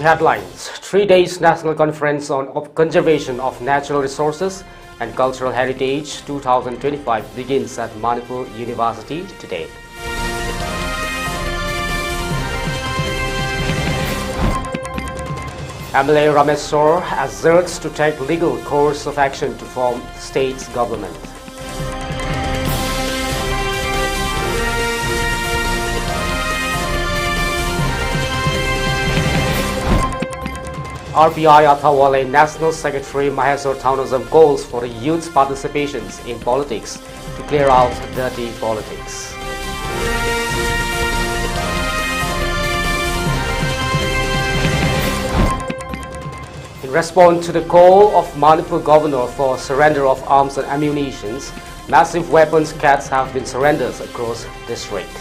headlines. 3 days National Conference on Conservation of Natural Resources and Cultural Heritage 2025 begins at Manipur University today. MLA Rameshwar asserts to take legal course of action to form state government. RPI Athawale National Secretary Maheshwar Thaunazam calls for youth participations in politics to clear out dirty politics. In response to the call of Manipur governor for surrender of arms and ammunition, massive weapons cats have been surrendered across district.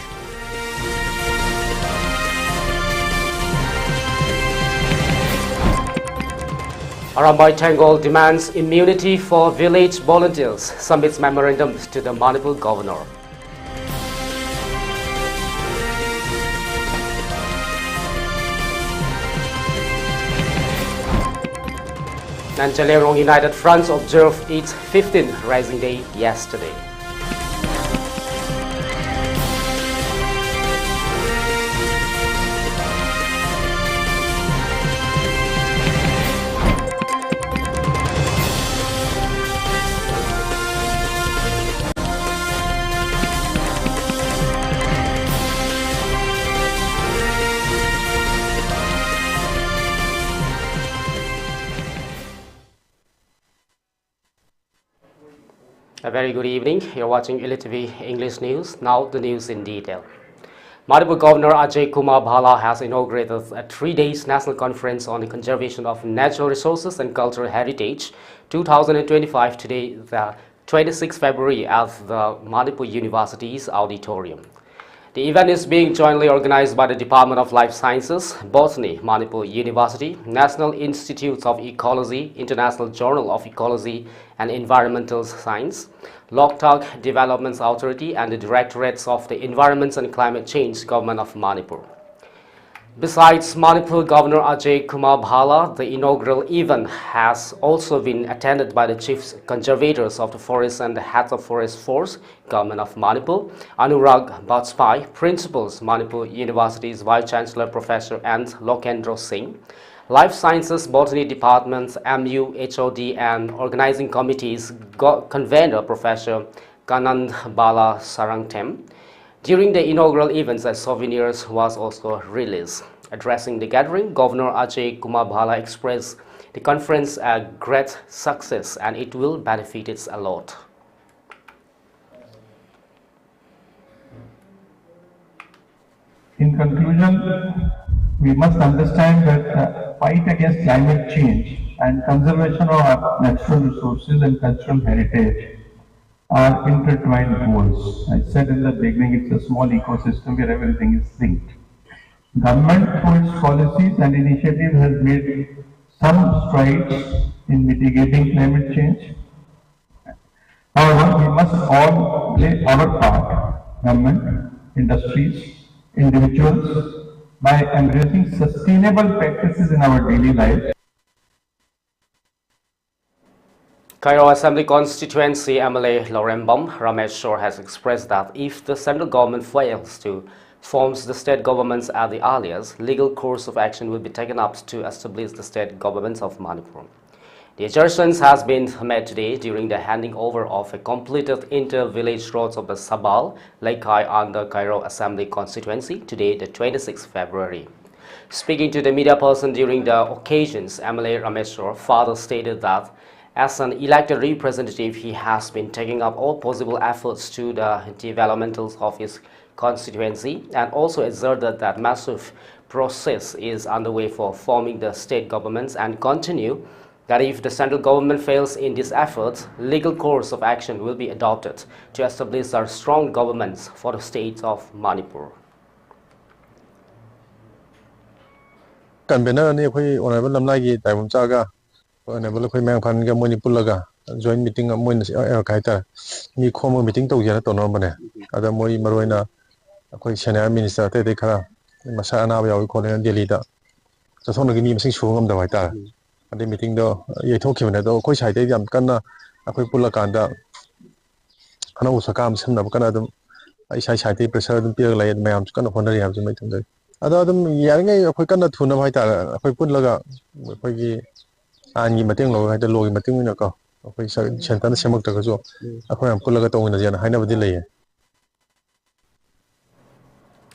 Arambai Tenggol demands immunity for village volunteers, submits memorandum to the Manipur governor. And Zeliangrong United Front observed its 15th Rising Day yesterday. A very good evening. You're watching ELITETV English News. Now the news in detail. Manipur Governor Ajay Kumar Bhala has inaugurated a 3-day national conference on the conservation of natural resources and cultural heritage 2025 today, the 26th February at the Manipur University's auditorium. The event is being jointly organized by the Department of Life Sciences, Botany, Manipur University, National Institutes of Ecology, International Journal of Ecology and Environmental Science, Loktak Development Authority and the Directorates of the Environment and Climate Change Government of Manipur. Besides Manipur Governor Ajay Kumar Bhala, the inaugural event has also been attended by the Chief Conservators of the Forest and the Heads of Forest Force, Government of Manipur, Anurag Bajpai, Principals, Manipur University's Vice-Chancellor Professor and Lokendra Singh, Life Sciences Botany Department, MU, HOD and Organizing Committee's Convener Professor Kanand Bala Sarangtem. During the inaugural events, a souvenirs was also released. Addressing the gathering, Governor Ajay Kumar Bhala expressed the conference a great success and it will benefit us a lot. In conclusion, we must understand that the fight against climate change and conservation of our natural resources and cultural heritage are intertwined goals. I said in the beginning, it's a small ecosystem where everything is linked. Government, through its policies and initiatives, has made some strides in mitigating climate change. However, we must all play our part, government, industries, individuals, by embracing sustainable practices in our daily life. Cairo Assembly Constituency MLA Lorembam Rameshwar has expressed that if the central government fails to form the state governments at the earliest, legal course of action will be taken up to establish the state governments of Manipur. The assertions has been made today during the handing over of a completed inter-village roads of the Sabal, Laikai under Cairo Assembly Constituency today, the 26th February. Speaking to the media person during the occasions, MLA Rameshwar further stated that as an elected representative, he has been taking up all possible efforts to the development of his constituency and also asserted that massive process is underway for forming the state governments and continue that if the central government fails in these efforts, legal course of action will be adopted to establish our strong governments for the state of Manipur. Joint meeting of Moon Kaita, Nikomo meeting to Yana Tonomane, other Moi Marina, Minister Tedekara, Masana, we call him the leader. ꯆꯠꯊꯣꯛꯅꯒꯤ ꯃꯤ ꯃꯁꯤꯡ ꯁꯨꯕ ꯉꯝꯗꯕ ꯍꯥꯏꯇꯥꯔꯦ ꯑꯗꯩ ꯃꯤꯇꯤꯡꯗꯣ ꯌꯩꯊꯣꯛꯈꯤꯕꯅꯦ ꯑꯗꯣ ꯑꯩꯈꯣꯏ ꯁꯥꯏꯗꯩꯗꯤ ꯌꯥꯝ ꯀꯟꯅ ꯑꯩꯈꯣꯏ ꯄꯨꯜꯂꯀꯥꯟꯗ ꯑꯅꯧꯕ ꯁꯔꯀꯥꯔ ꯑꯃ ꯁꯦꯝꯅꯕ ꯀꯟꯅ ꯑꯗꯨꯝ ꯏꯁꯥ ꯁꯥꯏꯗꯒꯤ ꯄ꯭ꯔꯦꯁꯔ ꯑꯗꯨꯝ ꯄꯤꯔꯒ ꯂꯩ ꯃꯌꯥꯝꯁꯨ ꯀꯟꯅ ꯍꯣꯠꯅꯔꯤ ꯍꯥꯏꯕꯁꯤ ꯃꯩ ꯊꯝꯖꯒꯦ ꯑꯗꯣ ꯑꯗꯨꯝ ꯌꯥꯔꯤꯉꯩ ꯑꯩꯈꯣꯏ ꯀꯟꯅ ꯊꯨꯅꯕ ꯍꯥꯏꯇꯥꯔꯦ ꯑꯩꯈꯣꯏ ꯄꯨꯜꯂꯒ ꯑꯩꯈꯣꯏꯒꯤ ꯑꯥꯏꯟꯒꯤ ꯃꯇꯦꯡ ꯂꯧꯔꯒ ꯍꯥꯏꯇꯥꯔꯦ ꯂꯣꯒꯤ ꯃꯇꯨꯡ ꯏꯟꯅꯀꯣ ꯑꯩꯈꯣꯏ ꯁꯦꯟꯇꯔꯅ ꯁꯦꯝꯃꯛꯇ꯭ꯔꯒꯁꯨ ꯑꯩꯈꯣꯏ ꯌꯥꯝ ꯄꯨꯜꯂꯒ ꯇꯧꯃꯤꯟꯅꯁꯦꯅ ꯍꯥꯏꯅꯕꯗꯤ ꯂꯩꯌꯦ.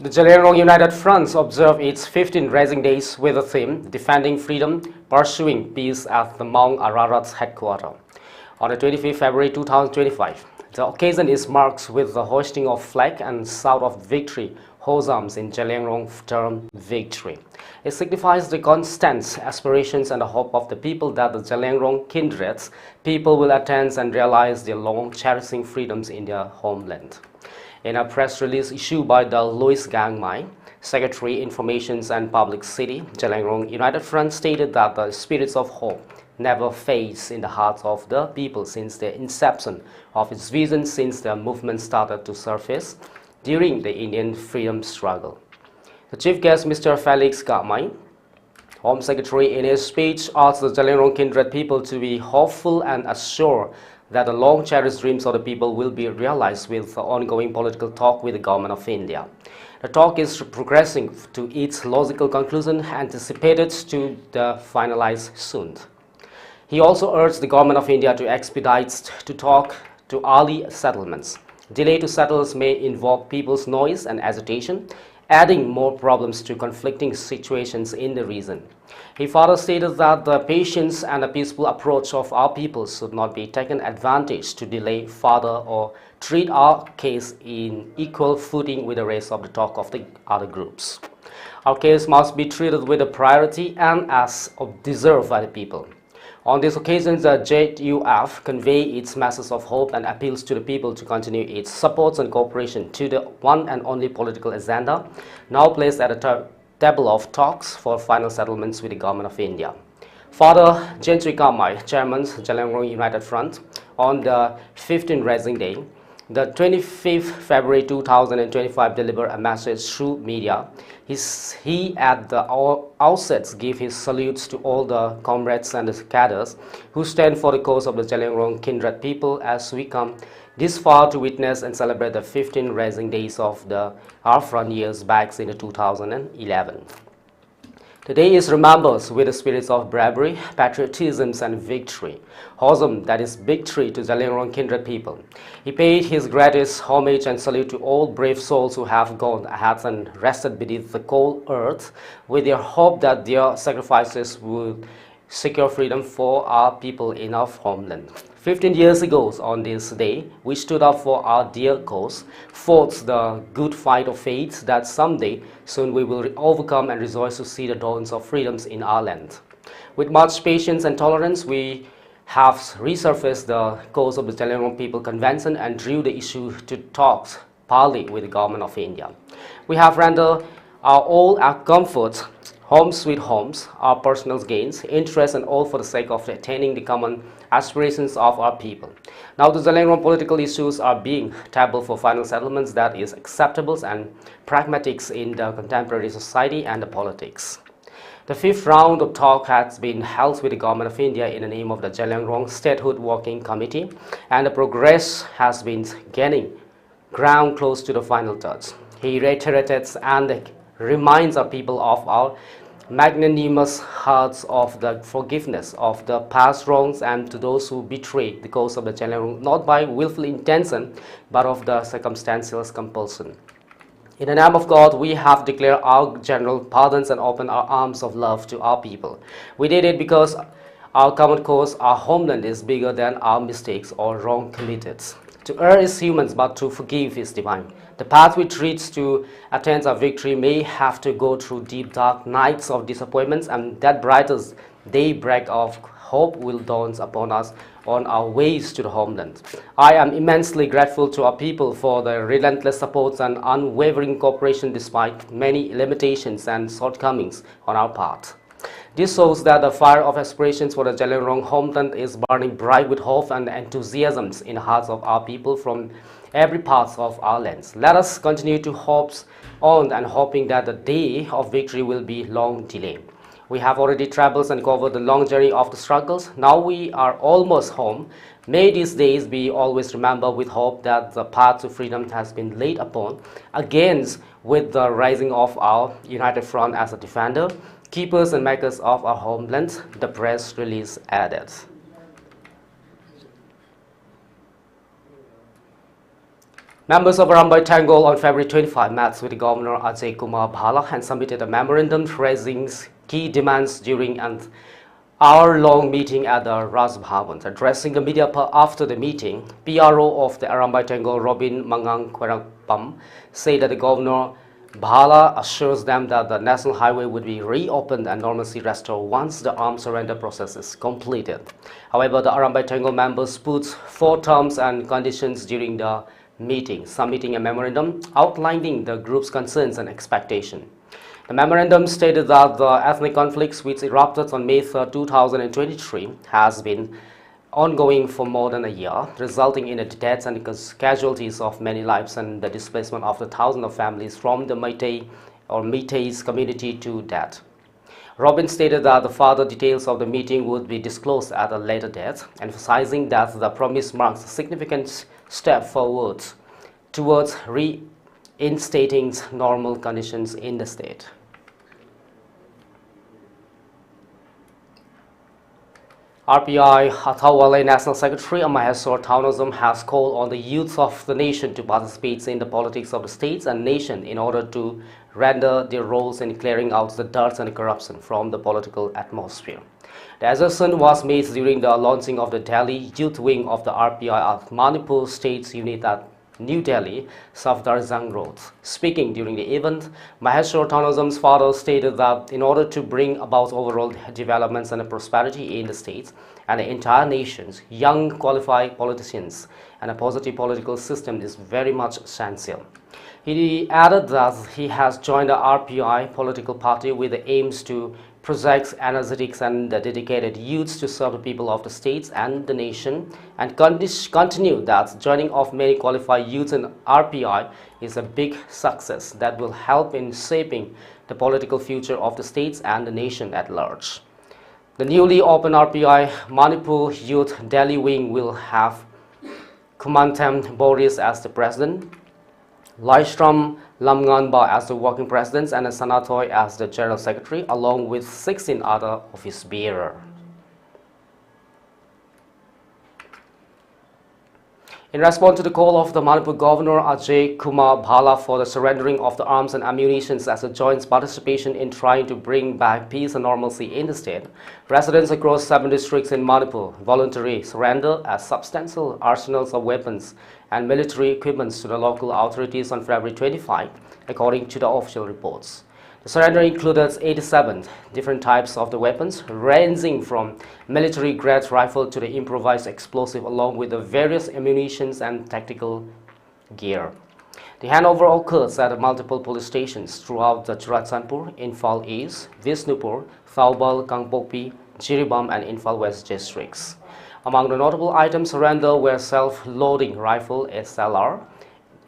The Zeliangrong United Front observed its 15 Rising Days with the theme Defending Freedom, Pursuing Peace at the Mount Ararat's headquarters on the 25th February 2025. The occasion is marked with the hoisting of flag and shout of victory, hosannas in Zeliangrong term victory. It signifies the constant aspirations and the hope of the people that the Zeliangrong kindreds people will attain and realize their long-cherishing freedoms in their homeland. In a press release issued by the Louis Gangmai, Secretary Information and Public City, Zeliangrong United Front stated that the spirits of hope never fades in the hearts of the people since the inception of its vision since the movement started to surface during the Indian freedom struggle. The chief guest, Mr. Felix Gangmai, Home Secretary, in his speech asked the Zeliangrong kindred people to be hopeful and assure that the long-cherished dreams of the people will be realized with the ongoing political talk with the Government of India. The talk is progressing to its logical conclusion, anticipated to the finalized soon. He also urged the Government of India to expedite to talk to early settlements. Delay to settles may invoke people's noise and agitation, adding more problems to conflicting situations in the region. He further stated that the patience and the peaceful approach of our people should not be taken advantage to delay further or treat our case in equal footing with the rest of the talk of the other groups. Our case must be treated with a priority and as deserved by the people. On this occasion, the JUF conveyed its message of hope and appeals to the people to continue its support and cooperation to the one and only political agenda, now placed at the table of talks for final settlements with the Government of India. Father Gentry Kamai, Chairman Zeliangrong United Front, on the 15th Rising Day, the 25th February 2025, delivered a message through media. He at the outset gave his salutes to all the comrades and the cadres who stand for the cause of the Zeliangrong kindred people as we come this far to witness and celebrate the 15 Rising Days of our front years back in 2011. Today is remembered with the spirits of bravery, patriotism and victory. Awesome, that is victory to Zeliangrong kindred people. He paid his greatest homage and salute to all brave souls who have gone ahead and rested beneath the cold earth with their hope that their sacrifices would secure freedom for our people in our homeland. 15 years ago on this day, we stood up for our dear cause, fought the good fight of faith that someday soon we will overcome and rejoice to see the dawns of freedoms in our land. With much patience and tolerance, we have resurfaced the cause of the Zeliangrong People Convention and drew the issue to talks partly with the Government of India. We have rendered all our comforts, homes sweet homes, our personal gains, interests and all for the sake of attaining the common aspirations of our people. Now the Zeliangrong political issues are being tabled for final settlements that is acceptable and pragmatic in the contemporary society and the politics. The fifth round of talk has been held with the Government of India in the name of the Zeliangrong Statehood Working Committee, and the progress has been gaining ground close to the final touch. He reiterated and reminds our people of our magnanimous hearts of the forgiveness of the past wrongs and to those who betray the cause of the Zeliangrong not by willful intention but of the circumstantial compulsion. In the name of God, we have declared our general pardons and opened our arms of love to our people. We did it because our common cause, our homeland, is bigger than our mistakes or wrong committed. To err is humans, but to forgive is divine. The path which leads to attain our victory may have to go through deep dark nights of disappointments, and that brightest daybreak of hope will dawn upon us on our ways to the homeland. I am immensely grateful to our people for their relentless support and unwavering cooperation despite many limitations and shortcomings on our part. This shows that the fire of aspirations for the Zeliangrong homeland is burning bright with hope and enthusiasm in the hearts of our people from every part of our lands. Let us continue to hope on and hoping that the day of victory will be long delayed. We have already traveled and covered the long journey of the struggles. Now we are almost home. May these days be always remembered with hope that the path to freedom has been laid upon, against with the rising of our united front as a defender, keepers and makers of our homeland, the press release added. Members of Arambai Tenggol on February 25 met with Governor Ajay Bhala and submitted a memorandum raising key demands during an hour-long meeting at the Raj Bhavan. Addressing the media after the meeting, PRO of the Arambai Tenggol, Robin Mangang Kwerapam, said that the Governor Bhala assures them that the national highway would be reopened and normalcy restored once the arms surrender process is completed. However, the Arambai Tenggol members put 4 terms and conditions during the meeting, submitting a memorandum outlining the group's concerns and expectations. The memorandum stated that the ethnic conflicts which erupted on May 3, 2023 has been ongoing for more than a year, resulting in the deaths and casualties of many lives and the displacement of the thousands of families from the Meiteis community to death. Robin stated that the further details of the meeting would be disclosed at a later date, emphasizing that the promise marks a significant step forward towards reinstating normal conditions in the state. RPI Hathawale National Secretary Maheswar Thaunazam has called on the youth of the nation to participate in the politics of the states and nation in order to render their roles in clearing out the dirt and corruption from the political atmosphere. The assertion was made during the launching of the Delhi Youth Wing of the RPI at Manipur State's unit at New Delhi, Safdarzang Road. Speaking during the event, Maheswar Thaunazam's father stated that in order to bring about overall developments and prosperity in the states and the entire nations, young qualified politicians and a positive political system is very much essential. He added that he has joined the RPI political party with the aims to project energetics and dedicated youths to serve the people of the states and the nation, and continue that joining of many qualified youths in RPI is a big success that will help in shaping the political future of the states and the nation at large. The newly opened RPI Manipur Youth Delhi Wing will have Kumantham Boris as the president, Laistram Lamnganba as the working president, and Sanatoy as the general secretary, along with 16 other office bearers. In response to the call of the Manipur Governor Ajay Bhala for the surrendering of the arms and ammunition as a joint participation in trying to bring back peace and normalcy in the state, residents across 7 districts in Manipur voluntarily surrendered as substantial arsenals of weapons and military equipment to the local authorities on February 25, according to the official reports. The surrender included 87 different types of the weapons, ranging from military-grade rifle to the improvised explosive, along with the various ammunitions and tactical gear. The handover occurs at multiple police stations throughout the Churachandpur, Imphal East, Visnupur, Thaubal, Kangpokpi, Jiribam and Imphal West districts. Among the notable items surrendered were self-loading rifle SLR,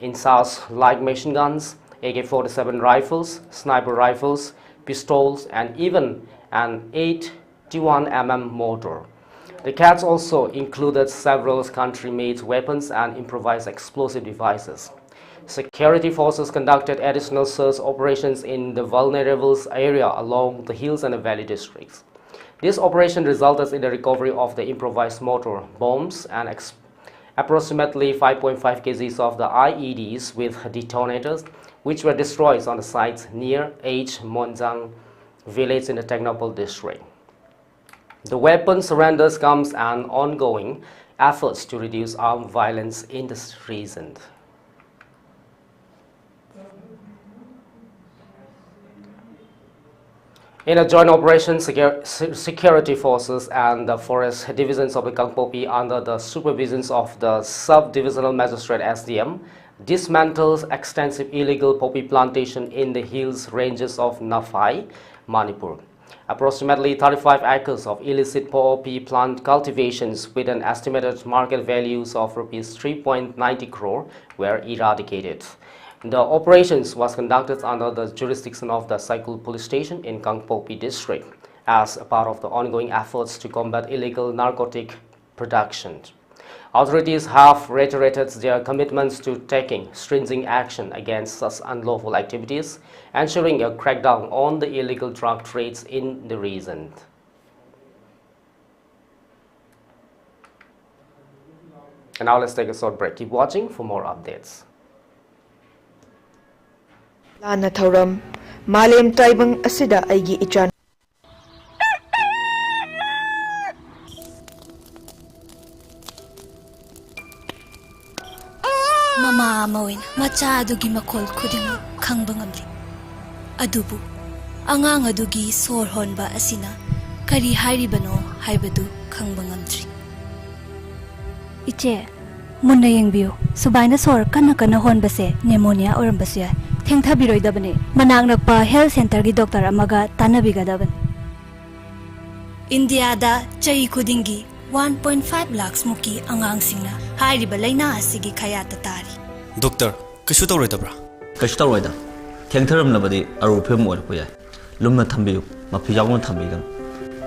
INSAS light machine guns, AK-47 rifles, sniper rifles, pistols, and even an 81mm mortar. The cats also included several country-made weapons and improvised explosive devices. Security forces conducted additional search operations in the vulnerable area along the hills and the valley districts. This operation resulted in the recovery of the improvised mortar bombs and approximately 5.5 kg of the IEDs with detonators, which were destroyed on the site near H. Monjang village in the Technopol district. The weapon surrenders comes an ongoing efforts to reduce armed violence in this region. In a joint operation, security forces and the forest divisions of the Kangpokpi under the supervision of the Sub-Divisional Magistrate SDM dismantles extensive illegal poppy plantation in the hills ranges of Nafai, Manipur. Approximately 35 acres of illicit poppy plant cultivations with an estimated market values of Rs 3.90 crore were eradicated. The operations was conducted under the jurisdiction of the Saikul police station in Kangpokpi district as a part of the ongoing efforts to combat illegal narcotic production. Authorities have reiterated their commitments to taking stringent action against such unlawful activities, ensuring a crackdown on the illegal drug trades in the region. And now let's take a short break. Keep watching for more updates. Lana Thauram, Malem Taibang Asida Aigi Ichan. Mama Amawin, macha adugi makol kuding kangbangamri. Adubu, angang adugi sor honba asina, kari hairibano haibadu kangbangamri. Iche, munna yengbiyo, subaina sor kana honbase pneumonia orambasya. Thengtha biroidabane, manang nakpa health center gi doctor amaga tanabigadabane. India da chai kudingi 1.5 lakhs muki angang singna hairiba laina asigi khaya tatari. Doctor, kashu tawroidabra? Kashu tawroida. Thengtharam labadi aru phim orpo yai. Lumna thambiyu, maphijauna thambigam.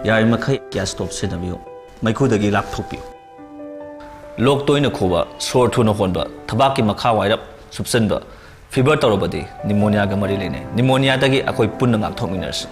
Yari makhai gas stop senabiyu. Maikudagi lap thopiyu. Lok toina khoba sor thuna honba thabaki makha wairap subsanba fever tarobadi pneumonia ga mari lene pneumonia dagi akoi punna ngak thominarse.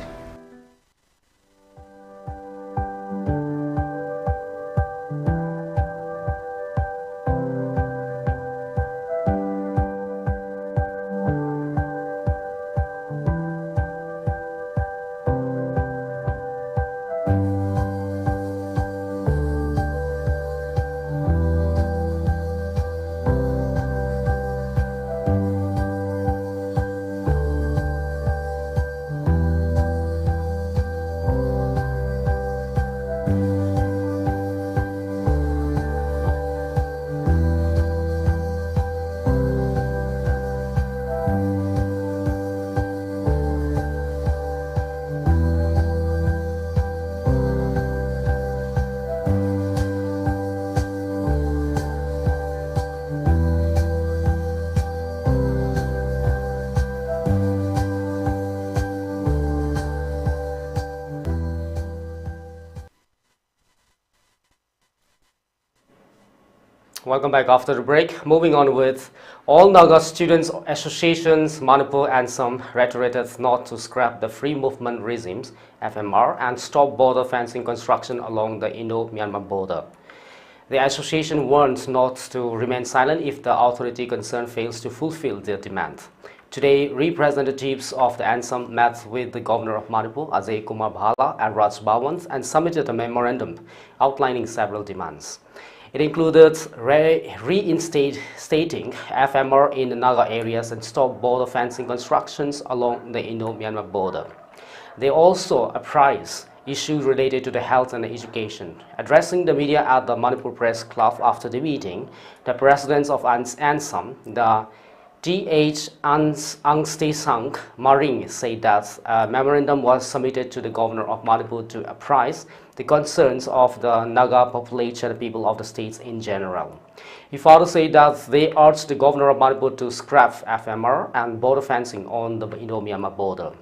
Welcome back after the break. Moving on with all Naga students associations, Manipur and Assam reiterated not to scrap the free movement regimes, FMR, and stop border fencing construction along the Indo-Myanmar border. The association warned not to remain silent if the authority concerned fails to fulfill their demand. Today, representatives of the Assam met with the governor of Manipur, Ajay Kumar Bhala, and Raj Bhawan, and submitted a memorandum outlining several demands. It included reinstating FMR in the Naga areas and stop border fencing constructions along the Indo-Myanmar border. They also apprised issues related to the health and education. Addressing the media at the Manipur Press Club after the meeting, the presidents of Assam, the T.H. Angstesang Maring, said that a memorandum was submitted to the governor of Manipur to apprise the concerns of the Naga population and people of the states in general. He further said that they urged the governor of Manipur to scrap FMR and border fencing on the Indo-Myanmar border.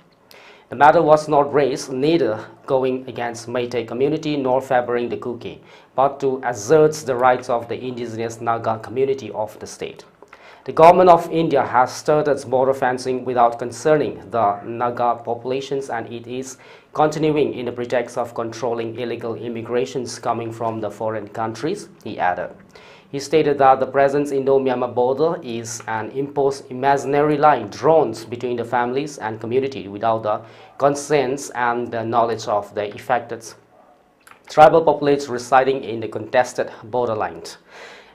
The matter was not raised neither going against Meitei community nor favoring the Kuki, but to assert the rights of the indigenous Naga community of the state. The government of India has started border fencing without concerning the Naga populations, and it is continuing in the pretext of controlling illegal immigrations coming from the foreign countries, he added. He stated that the present Indo-Myanmar border is an imposed imaginary line drawn between the families and community without the consent and the knowledge of the affected tribal populations residing in the contested borderline.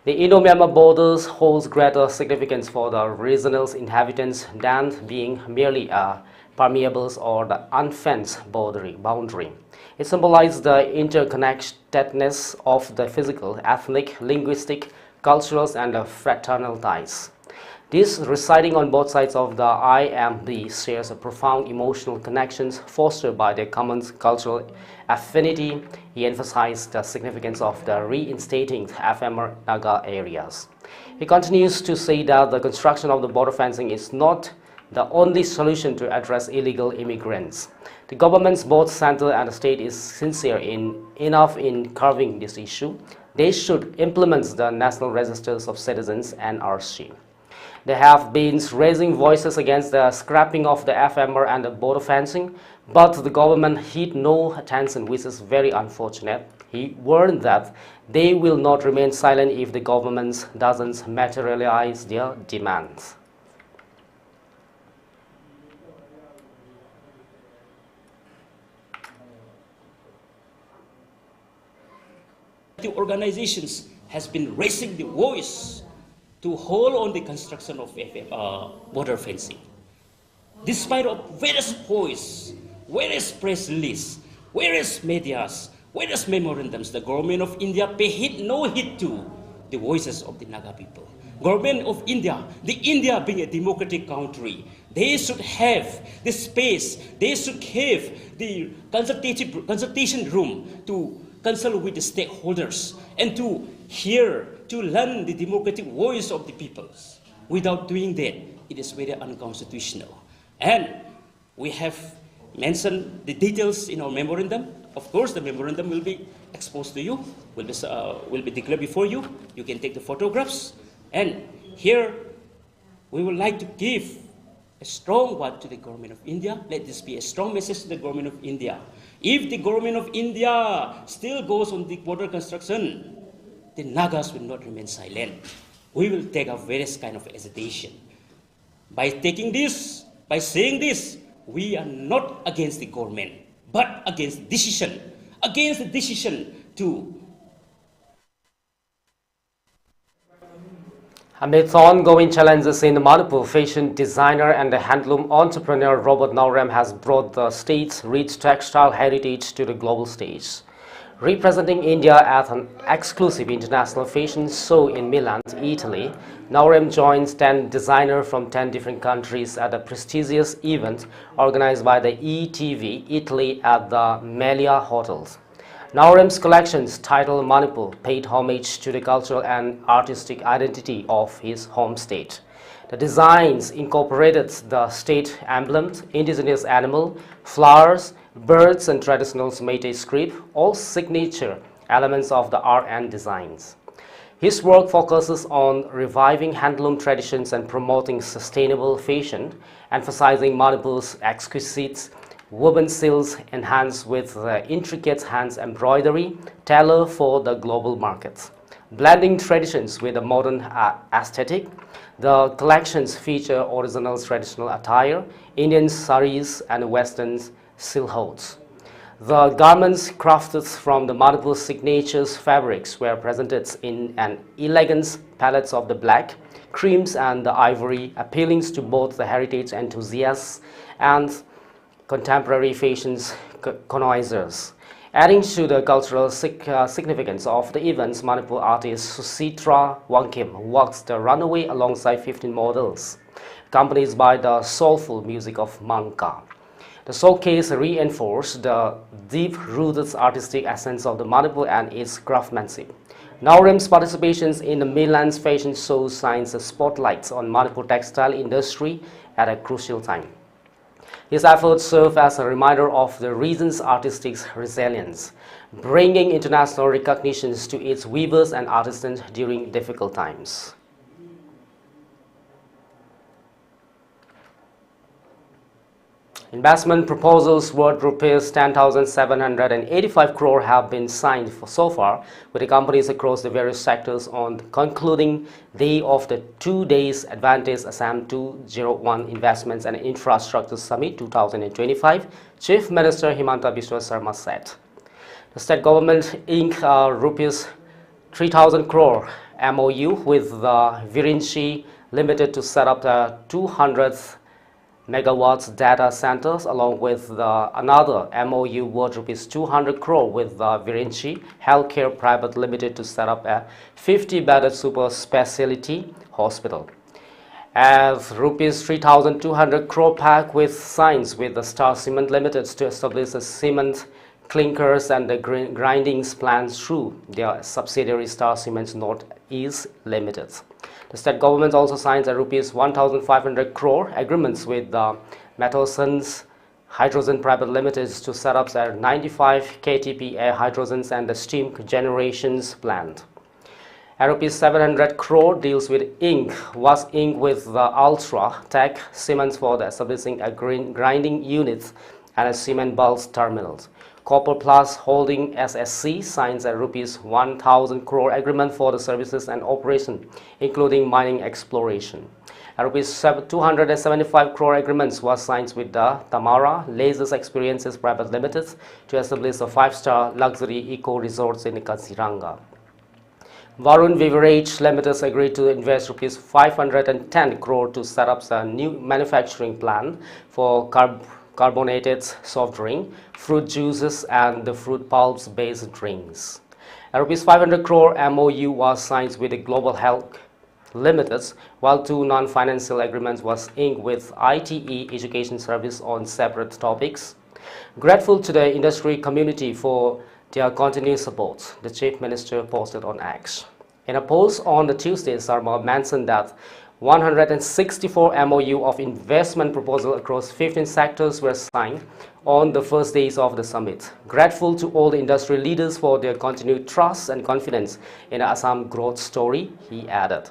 The Indo-Myanmar borders holds greater significance for the regional inhabitants than being merely a permeable or the unfenced boundary. It symbolizes the interconnectedness of the physical, ethnic, linguistic, cultural, and fraternal ties. This residing on both sides of the IMB shares a profound emotional connections fostered by their common cultural affinity. He emphasized the significance of the reinstating FMR Naga areas. He continues to say that the construction of the border fencing is not the only solution to address illegal immigrants. The government's, both central and state, is sincere enough in curbing this issue. They should implement the National Registers of Citizens (NRC). They have been raising voices against the scrapping of the FMR and the border fencing, but the government heed no attention, which is very unfortunate. He warned that they will not remain silent if the government doesn't materialize their demands. The organizations has been raising the voice to hold on the construction of border fencing. Despite of various voice, various press release, various medias, various memorandums, the government of India pay no heed to the voices of the Naga people. Government of India, the India being a democratic country, they should have the space, they should have the consultation room to consult with the stakeholders and to hear, to learn the democratic voice of the peoples. Without doing that, it is very unconstitutional. And we have mentioned the details in our memorandum. Of course, the memorandum will be exposed to you, will be declared before you. You can take the photographs. And here, we would like to give a strong word to the government of India. Let this be a strong message to the government of India. If the government of India still goes on the border construction, the Nagas will not remain silent. We will take up various kind of hesitation. By taking this, by saying this, we are not against the government, but against the decision to. Amid ongoing challenges in Manipur, fashion designer and handloom entrepreneur Robert Naurem has brought the state's rich textile heritage to the global stage. Representing India at an exclusive international fashion show in Milan, Italy, Naurem joins 10 designers from 10 different countries at a prestigious event organized by the ELITETV Italy at the Melia Hotels. Naurem's collections, titled Manipur, paid homage to the cultural and artistic identity of his home state. The designs incorporated the state emblems, indigenous animal, flowers, birds and traditional Meitei script, all signature elements of the art and designs. His work focuses on reviving handloom traditions and promoting sustainable fashion, emphasizing Manipur's exquisite woven silks enhanced with intricate hand embroidery tailored for the global markets. Blending traditions with a modern aesthetic, the collections feature original traditional attire, Indian saris and Western silhouettes. The garments crafted from the Manipur signatures fabrics were presented in an elegant palette of the black, creams and the ivory, appealing to both the heritage enthusiasts and contemporary fashion connoisseurs. Adding to the cultural significance of the events, Manipur artist Susitra Wangkim walks the runway alongside 15 models, accompanied by the soulful music of Manka. The showcase reinforced the deep-rooted artistic essence of the Manipur and its craftsmanship. Naurem's participations in the Milan's fashion show shines a spotlight on Manipur textile industry at a crucial time. His efforts serve as a reminder of the region's artistic resilience, bringing international recognitions to its weavers and artisans during difficult times. Investment proposals worth rupees 10,785 crore have been signed so far with the companies across the various sectors on the concluding day of the 2 days Advantage Assam 201 Investments and Infrastructure Summit 2025, Chief Minister Himanta Biswa Sarma said. The state government inked rupees 3,000 crore MOU with the Virinchi Limited to set up the 200th megawatts data centers, along with another MOU worth rupees 200 crore with the Virinchi Healthcare Private Limited to set up a 50-bedded super specialty hospital. As rupees 3,200 crore pack with signs with the Star Cement Limited to establish a cement clinkers and the grinding plants through their subsidiary Star Cements Northeast Limited. The state government also signs a rupees 1,500 crore agreements with the Metosons Hydrogen Private Limited to set up a 95 KTPA hydrogens and the steam generations plant. A rupees 700 crore deals with was inked with the Ultra Tech Cements for the establishing a grinding unit and a cement bulk terminals. Copper Plus Holding SSC signs a rupees 1,000 crore agreement for the services and operation, including mining exploration. A rupees 275 crore agreements was signed with the Tamara Lasers Experiences Private Limited to establish a 5-star luxury eco resorts in Kaziranga. Varun Beverage Limited agreed to invest rupees 510 crore to set up a new manufacturing plant for carbonated soft drink, fruit juices and the fruit pulps based drinks. A rupees 500 crore MOU was signed with the Global Health Limited, while 2 non-financial agreements was inked with ITE Education Service on separate topics. Grateful to the industry community for their continued support, the Chief Minister posted on X. In a post on the Tuesday, Sarma mentioned that 164 MOU of investment proposal across 15 sectors were signed on the first days of the summit. Grateful to all the industry leaders for their continued trust and confidence in the Assam growth story, he added.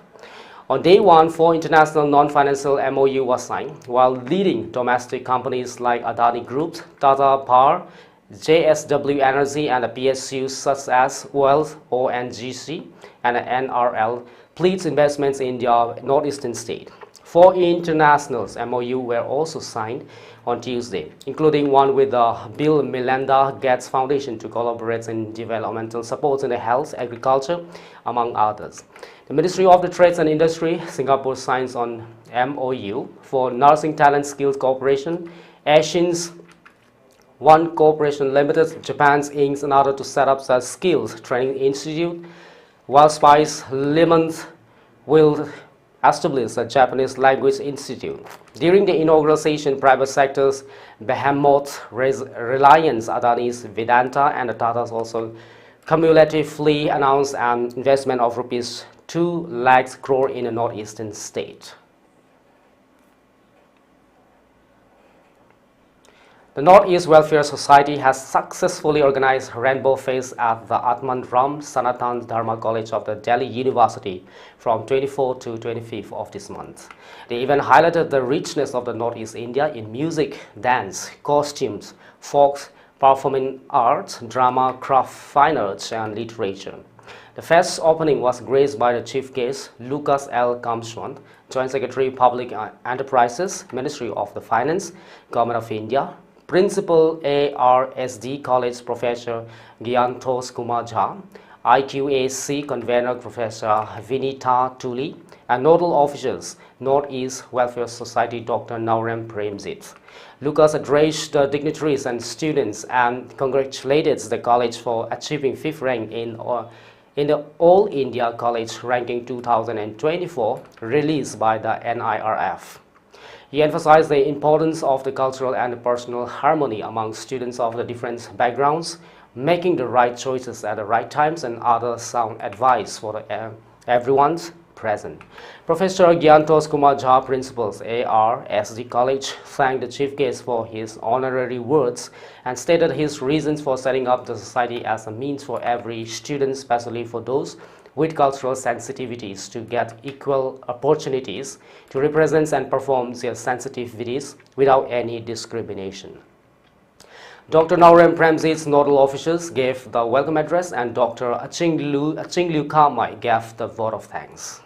On day 1, 4 international non-financial MOU was signed, while leading domestic companies like Adani Group, Tata Power, JSW Energy and the PSUs such as Wealth, ONGC and NRL pleads investments in their northeastern state. 4 internationals MOU were also signed on Tuesday, including one with the Bill Melinda Gates Foundation to collaborate in developmental support in the health, agriculture, among others. The Ministry of the Trades and Industry, Singapore signs on MOU for Nursing Talent Skills Cooperation, Asians One Corporation Limited, Japan's Inc. in order to set up a skills training institute, while Spice Lemons will establish a Japanese language institute. During the inaugural session, private sectors, Behemoth, Reliance, Adani's Vedanta and the Tatas also cumulatively announced an investment of rupees 2 lakh crore in a northeastern state. The Northeast Welfare Society has successfully organized Rainbow Fest at the Atman Ram Sanatan Dharma College of the Delhi University from 24th to 25th of this month. The event highlighted the richness of the Northeast India in music, dance, costumes, folk, performing arts, drama, craft, fine arts, and literature. The fest's opening was graced by the chief guest, Lucas L. Kamswant, Joint Secretary, Public Enterprises, Ministry of the Finance, Government of India, Principal ARSD College Professor Gyantos Kumar Jha, IQAC Convener Professor Vinita Tuli, and nodal officials, Northeast Welfare Society Dr. Naurem Premjit. Lucas addressed the dignitaries and students and congratulated the college for achieving 5th rank in the All India College Ranking 2024 released by the NIRF. He emphasized the importance of the cultural and personal harmony among students of the different backgrounds, making the right choices at the right times and other sound advice for everyone present. Professor Gyantos Kumar Jha, Principals ARSD College, thanked the chief guest for his honorary words and stated his reasons for setting up the society as a means for every student, especially for those with cultural sensitivities, to get equal opportunities to represent and perform their sensitivities without any discrimination. Dr. Naurem Premjit's nodal officials gave the welcome address and Dr. Achinglu Kamai gave the vote of thanks.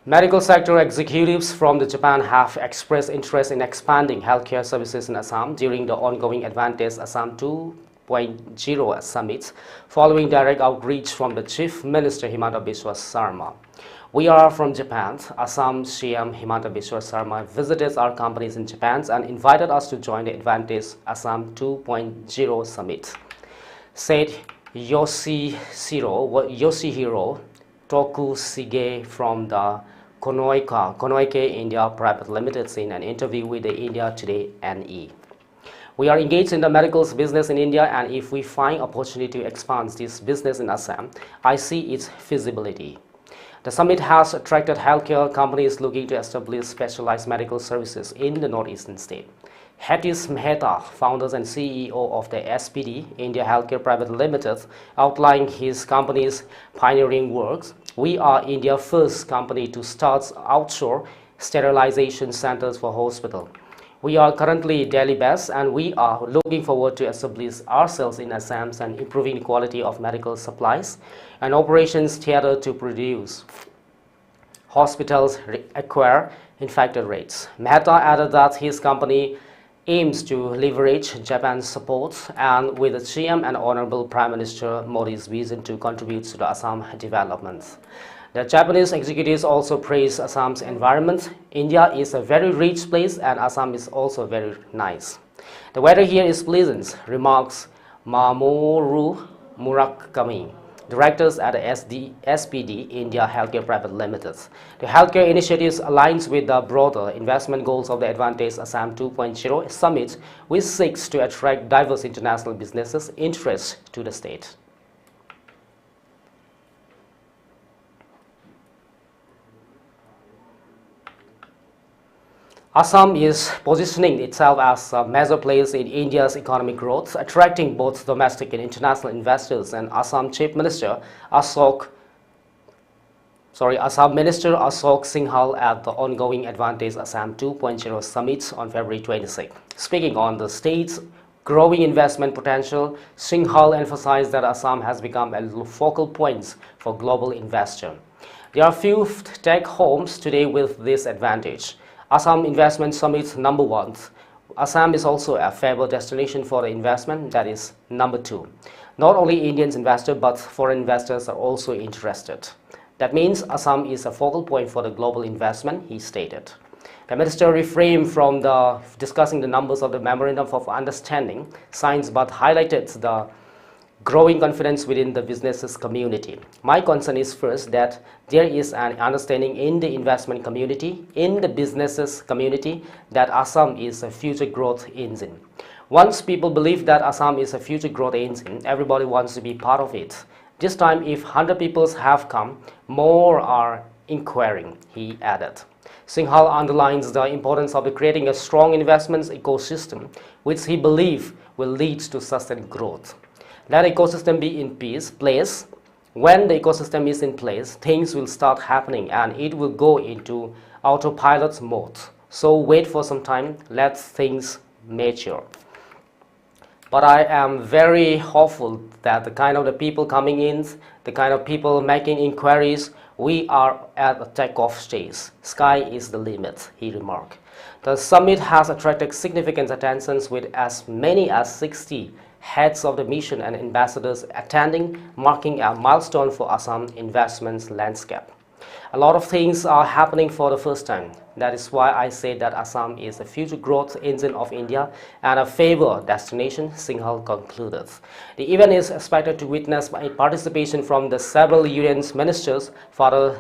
Medical sector executives from Japan have expressed interest in expanding healthcare services in Assam during the ongoing Advantage Assam 2.0 summit, following direct outreach from the Chief Minister Himanta Biswa Sarma. We are from Japan. Assam CM Himanta Biswa Sarma visited our companies in Japan and invited us to join the Advantage Assam 2.0 summit, said Yoshihiro Tokusige from the Konoike India Private Limited in an interview with the India Today NE. We are engaged in the medicals business in India, and if we find opportunity to expand this business in Assam, I see its feasibility. The summit has attracted healthcare companies looking to establish specialized medical services in the northeastern state. Hatish Mehta, founder and CEO of the SPD, India Healthcare Private Limited, outlined his company's pioneering works. We are India's first company to start outshore sterilization centers for hospitals. We are currently Delhi-based, and we are looking forward to establish ourselves in Assam and improving the quality of medical supplies and operations theater to produce. Hospitals acquire infected rates. Mehta added that his company aims to leverage Japan's support and with the CM and Honorable Prime Minister Modi's vision to contribute to the Assam development. The Japanese executives also praised Assam's environment. India is a very rich place and Assam is also very nice. The weather here is pleasant, remarks Mamoru Murakami, directors at the SPD India Healthcare Private Limited. The healthcare initiatives aligns with the broader investment goals of the Advantage Assam 2.0 Summit, which seeks to attract diverse international businesses interests to the state. Assam is positioning itself as a major player in India's economic growth, attracting both domestic and international investors. And Assam Minister Ashok Singhal at the ongoing Advantage Assam 2.0 Summit on February 26. Speaking on the state's growing investment potential, Singhal emphasized that Assam has become a focal point for global investors. There are few tech homes today with this advantage. Assam Investment Summit #1. Assam is also a favored destination for the investment, that is #2. Not only Indian investors but foreign investors are also interested. That means Assam is a focal point for the global investment, he stated. The minister refrained from discussing the numbers of the memorandum of understanding signed but highlighted the growing confidence within the businesses community. My concern is first that there is an understanding in the investment community, in the businesses community, that Assam is a future growth engine. Once people believe that Assam is a future growth engine, everybody wants to be part of it. This time, if 100 people have come, more are inquiring, he added. Singhal underlines the importance of creating a strong investments ecosystem, which he believes will lead to sustained growth. Let the ecosystem be in place. When the ecosystem is in place, things will start happening and it will go into autopilot mode. So wait for some time, let things mature. But I am very hopeful that the kind of the people coming in, the kind of people making inquiries, we are at the takeoff stage. Sky is the limit, he remarked. The summit has attracted significant attention with as many as 60 heads of the mission and ambassadors attending, marking a milestone for Assam investments landscape. A lot of things are happening for the first time. That is why I say that Assam is a future growth engine of India and a favored destination, Singhal concluded. The event is expected to witness participation from the several union ministers, further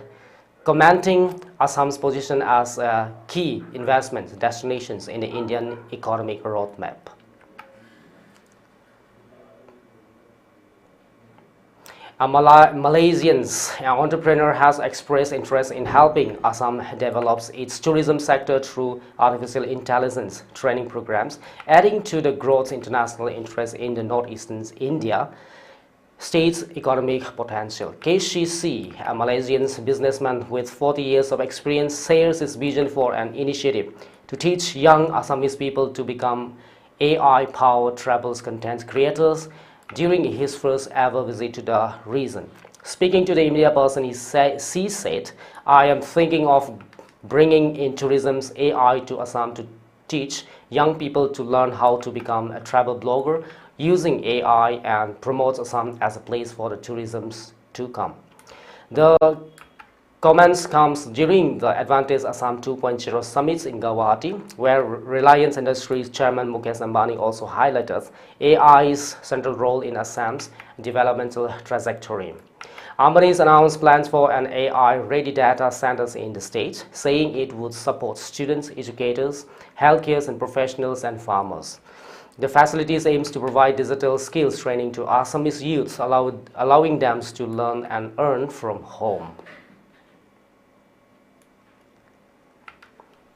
commenting Assam's position as a key investment destinations in the Indian economic roadmap. A Malaysian entrepreneur has expressed interest in helping Assam develop its tourism sector through artificial intelligence training programs, adding to the growth international interest in the northeastern India state's economic potential. KCC, a Malaysian businessman with 40 years of experience, shares his vision for an initiative to teach young Assamese people to become AI-powered travel content creators during his first ever visit to the region. Speaking to the media person, he said, I am thinking of bringing in tourism's AI to Assam to teach young people to learn how to become a travel blogger using AI and promote Assam as a place for the tourism to come. The comments comes during the Advantage Assam 2.0 Summit in Guwahati, where Reliance Industries Chairman Mukesh Ambani also highlighted AI's central role in Assam's developmental trajectory. Ambani's announced plans for an AI-ready data centers in the state, saying it would support students, educators, healthcare and professionals and farmers. The facilities aims to provide digital skills training to Assamese youths, allowing them to learn and earn from home.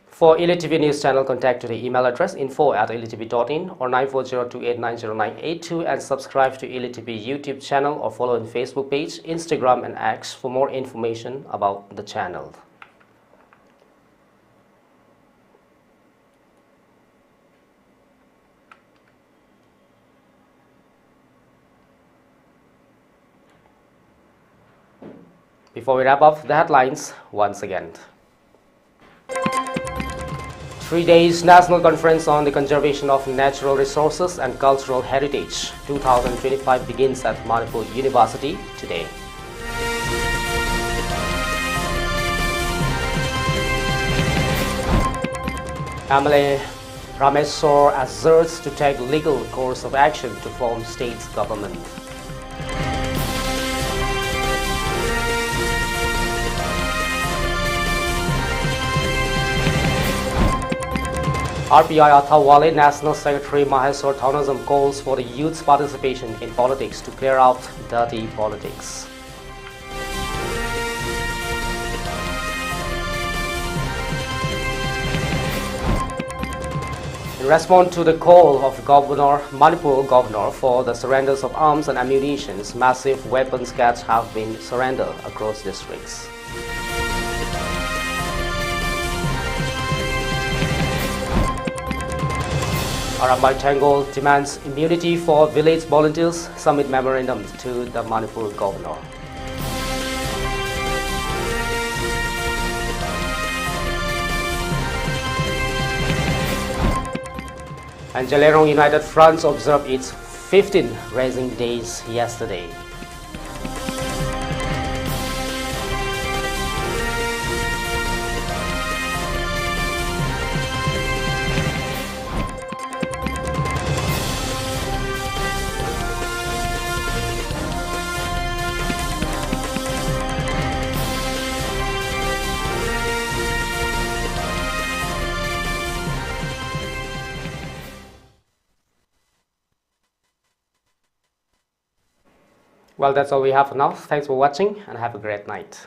For ELITETV News Channel, contact to the email address info@elitetv.in or 9402890982 and subscribe to ELITETV YouTube channel or follow on Facebook page, Instagram and X for more information about the channel. Before we wrap up the headlines once again. 3 days National Conference on the Conservation of Natural Resources and Cultural Heritage 2025 begins at Manipur University today. MLA Rameswar asserts to take legal course of action to form state's government. RPI Athawale National Secretary Maheswar Thaunazam calls for the youth's participation in politics to clear out dirty politics. In response to the call of Manipur Governor for the surrenders of arms and ammunition, massive weapons caches have been surrendered across districts. Arambai Tenggol demands immunity for village volunteers, submit memorandum to the Manipur Governor. And Zeliangrong United Front observed its 15th Raising Days yesterday. Well, that's all we have for now. Thanks for watching and have a great night.